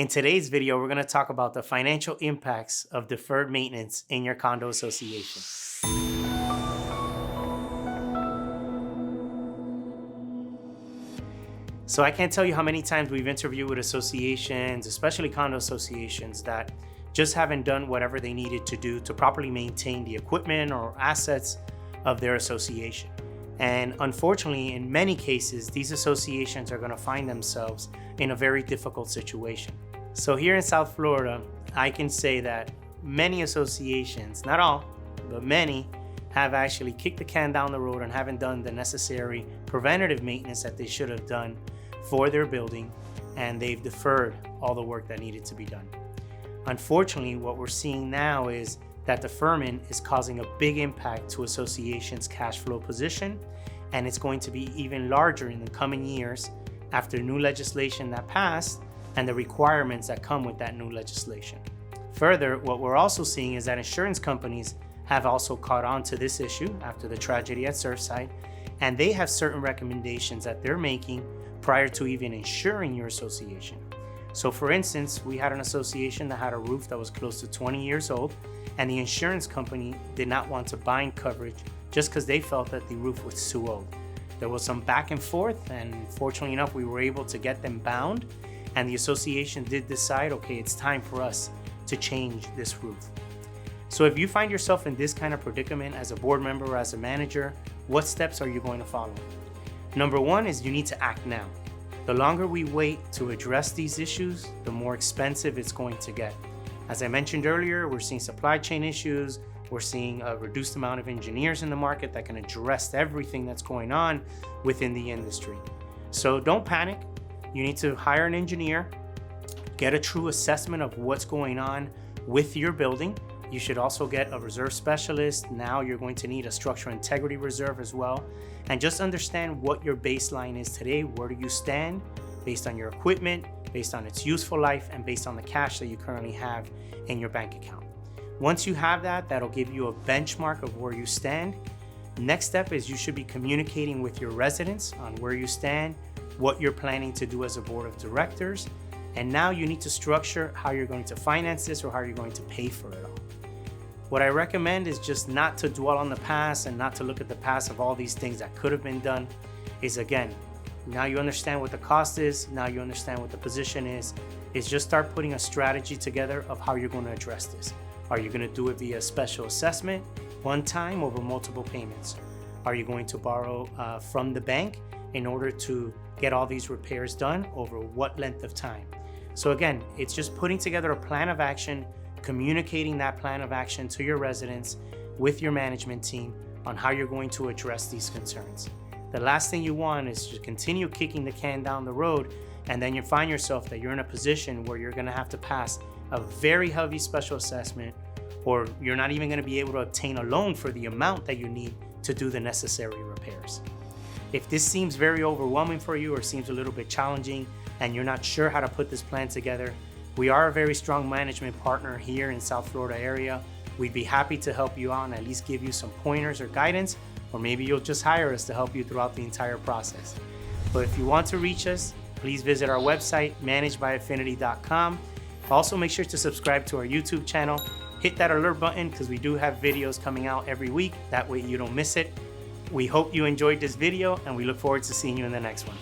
In today's video, we're going to talk about the financial impacts of deferred maintenance in your condo association. So I can't tell you how many times we've interviewed with associations, especially condo associations, that just haven't done whatever they needed to do to properly maintain the equipment or assets of their association. And unfortunately, in many cases, these associations are going to find themselves in a very difficult situation. So here in South Florida, I can say that many associations, not all, but many, have actually kicked the can down the road and haven't done the necessary preventative maintenance that they should have done for their building, and they've deferred all the work that needed to be done. Unfortunately, what we're seeing now is that deferment is causing a big impact to associations' cash flow position, and it's going to be even larger in the coming years after new legislation that passed and the requirements that come with that new legislation. Further, what we're also seeing is that insurance companies have also caught on to this issue after the tragedy at Surfside, and they have certain recommendations that they're making prior to even insuring your association. So for instance, we had an association that had a roof that was close to 20 years old, and the insurance company did not want to bind coverage just because they felt that the roof was too old. There was some back and forth, and fortunately enough, we were able to get them bound, and the association did decide, okay, it's time for us to change this roof. So if you find yourself in this kind of predicament as a board member or as a manager, what steps are you going to follow? Number one is you need to act now. The longer we wait to address these issues, the more expensive it's going to get. As I mentioned earlier, we're seeing supply chain issues. We're seeing a reduced amount of engineers in the market that can address everything that's going on within the industry. So don't panic. You need to hire an engineer, get a true assessment of what's going on with your building. You should also get a reserve specialist. Now you're going to need a structural integrity reserve as well. And just understand what your baseline is today. Where do you stand based on your equipment, based on its useful life, and based on the cash that you currently have in your bank account. Once you have that, that'll give you a benchmark of where you stand. Next step is you should be communicating with your residents on where you stand, what you're planning to do as a board of directors, and now you need to structure how you're going to finance this or how you're going to pay for it all. What I recommend is just not to dwell on the past and not to look at the past of all these things that could have been done. Is again, now you understand what the cost is, now you understand what the position is just start putting a strategy together of how you're going to address this. Are you going to do it via special assessment, one time over multiple payments? Are you going to borrow from the bank in order to get all these repairs done over what length of time? So again, it's just putting together a plan of action, communicating that plan of action to your residents with your management team on how you're going to address these concerns. The last thing you want is to continue kicking the can down the road, and then you find yourself that you're in a position where you're going to have to pass a very heavy special assessment, or you're not even going to be able to obtain a loan for the amount that you need to do the necessary repairs. If this seems very overwhelming for you or seems a little bit challenging and you're not sure how to put this plan together, we are a very strong management partner here in South Florida area. We'd be happy to help you out and at least give you some pointers or guidance, or maybe you'll just hire us to help you throughout the entire process. But if you want to reach us, please visit our website, managedbyaffinity.com. Also, make sure to subscribe to our YouTube channel. Hit that alert button because we do have videos coming out every week. That way you don't miss it. We hope you enjoyed this video and we look forward to seeing you in the next one.